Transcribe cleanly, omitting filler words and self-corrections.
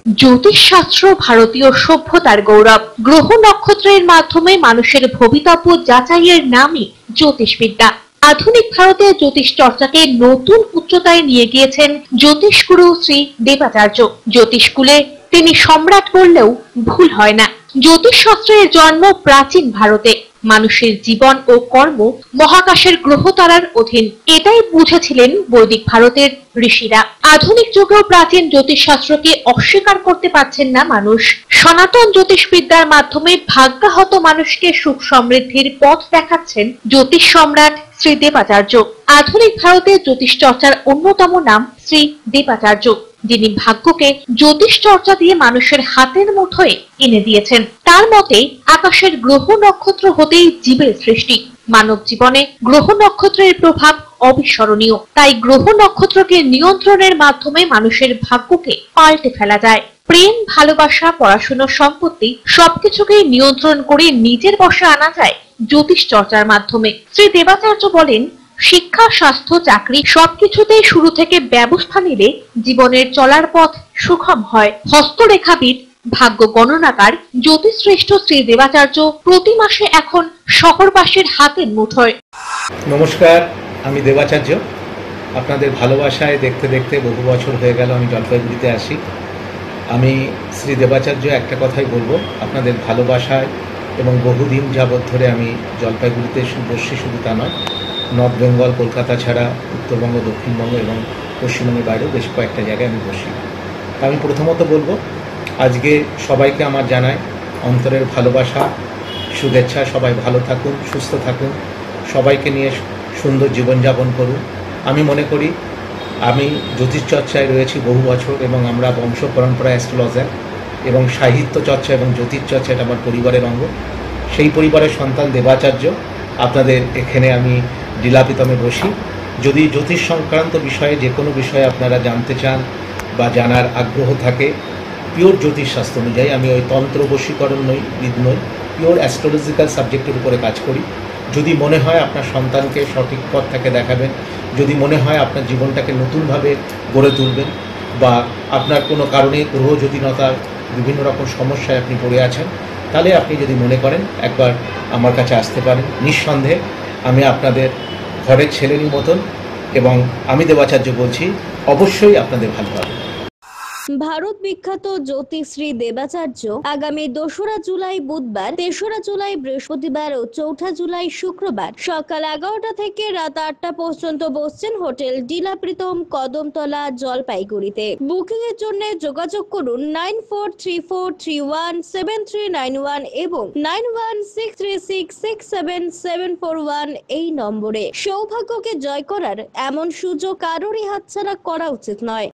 জ্যোতিষশাস্ত্র ভারতীয় সভ্যতার গৌরব। গ্রহ নক্ষত্রের মাধ্যমে মানুষের ভবিতব্য যাচাইয়ের নামই জ্যোতিষবিদ্যা। আধুনিক ভারতে জ্যোতিষ চর্চাকে নতুন উচ্চতায় নিয়ে গিয়েছেন জ্যোতিষগুরু শ্রী দেবাচার্য। জ্যোতিষকুলে তিনি সম্রাট বললেও ভুল হয় না। জ্যোতিষশাস্ত্রের জন্ম প্রাচীন ভারতে। মানুষের জীবন ও কর্ম মহাকাশের গ্রহতারার অধীন, এটাই বুঝেছিলেন বৈদিক ভারতের ঋষিরা। আধুনিক যুগেও প্রাচীন জ্যোতিষশাস্ত্রকে অস্বীকার করতে পারছেন না মানুষ। সনাতন জ্যোতিষবিদ্যার মাধ্যমে ভাগ্যাহত মানুষকে সুখ সমৃদ্ধির পথ দেখাচ্ছেন জ্যোতিষ সম্রাট শ্রী দেবাচার্য। আধুনিক ভারতে জ্যোতিষ চর্চার অন্যতম নাম শ্রী দেবাচার্য, যিনি ভাগ্যকে জ্যোতিষ চর্চা দিয়ে মানুষের হাতের মুঠোয় এনে দিয়েছেন। তার মতে আকাশের গ্রহ নক্ষত্র হতেই জীবের সৃষ্টি। মানব জীবনে গ্রহ নক্ষত্রের প্রভাব অবিস্মরণীয়। তাই গ্রহ নক্ষত্রকে নিয়ন্ত্রণের মাধ্যমে মানুষের ভাগ্যকে পাল্টে ফেলা যায়। প্রেম, ভালোবাসা, পড়াশোনা, সম্পত্তি সবকিছুকে নিয়ন্ত্রণ করে নিজের বশে আনা যায় জ্যোতিষ চর্চার মাধ্যমে। শ্রী দেবাচার্য বলেন, শিক্ষা, স্বাস্থ্য, চাকরি সবকিছুতেই শুরু থেকে ব্যবস্থা নিলে জীবনের চলার পথ সুগম হয়। হস্তরেখাবিদ, ভাগ্য গণনাকার, জ্যোতিষশ্রেষ্ঠ শ্রী দেবাচার্য প্রতি মাসে এখন শহরবাসীর হাতের মুঠোয়। নমস্কার, আমি দেবাচার্য। আপনাদের ভালোবাসায় দেখতে দেখতে বহু বছর হয়ে গেল আমি জলপাইগুড়িতে আসি। আমি শ্রী দেবাচার্য একটা কথাই বলবো, আপনাদের ভালোবাসায় এবং বহুদিন যাবৎ ধরে আমি জলপাইগুড়িতে বসছি, শুধু তা নয়, নর্থ বেঙ্গল, কলকাতা ছাড়া উত্তরবঙ্গ, দক্ষিণবঙ্গ এবং পশ্চিমবঙ্গের বাইরেও বেশ কয়েকটা জায়গায় আমি বসি। আমি প্রথমত বলবো, আজকে সবাইকে আমার জানাই অন্তরের ভালোবাসা, শুভেচ্ছা। সবাই ভালো থাকুন, সুস্থ থাকুন, সবাইকে নিয়ে সুন্দর জীবনযাপন করুন। আমি মনে করি আমি জ্যোতিষ চর্চায় রয়েছি বহু বছর এবং আমরা বংশ পরম্পরা অ্যাস্ট্রোলজার এবং সাহিত্য চর্চা এবং জ্যোতিষ চর্চা এটা আমার পরিবারের অঙ্গ। সেই পরিবারের সন্তান দেবাচার্য। আপনাদের এখানে আমি ডিলাপিতমে বসি। যদি জ্যোতিষ সংক্রান্ত বিষয়ে যে কোনো বিষয়ে আপনারা জানতে চান বা জানার আগ্রহ থাকে, পিওর জ্যোতিষশাস্ত্র অনুযায়ী, আমি ওই তন্ত্র বশীকরণ নই, বিদ নই, পিওর অ্যাস্ট্রোলজিক্যাল সাবজেক্টের উপরে কাজ করি। যদি মনে হয় আপনার সন্তানকে সঠিক পথটাকে দেখাবেন, যদি মনে হয় আপনার জীবনটাকে নতুনভাবে গড়ে তুলবেন, বা আপনার কোনো কারণে গ্রহ জ্যোতিনতার বিভিন্ন রকম সমস্যায় আপনি পড়ে আছেন, তাহলে আপনি যদি মনে করেন একবার আমার কাছে আসতে পারেন। নিঃসন্দেহে আমি আপনাদের ঘরের ছেলেরই মতন, এবং আমি দেবাচার্য বলছি, অবশ্যই আপনাদের ভালো হবে। ভারত বিখ্যাত জ্যোতিষ শ্রী দেবাচার্য আগামী 2রা জুলাই বুধবার, 3রা জুলাই বৃহস্পতিবার ও 4ঠা জুলাই শুক্রবার সকাল 11টা থেকে রাত 8টা পর্যন্ত বসছেন হোটেল ডিলাপ্রীতম, কদমতলা, জলপাইগুড়িতে। বুকিং এর জন্য যোগাযোগ করুন 9434317391 এবং 9163667741 এই নম্বরে। সৌভাগ্যকে জয় করার এমন সুযোগ কারোরই হাতছাড়া করা উচিত নয়।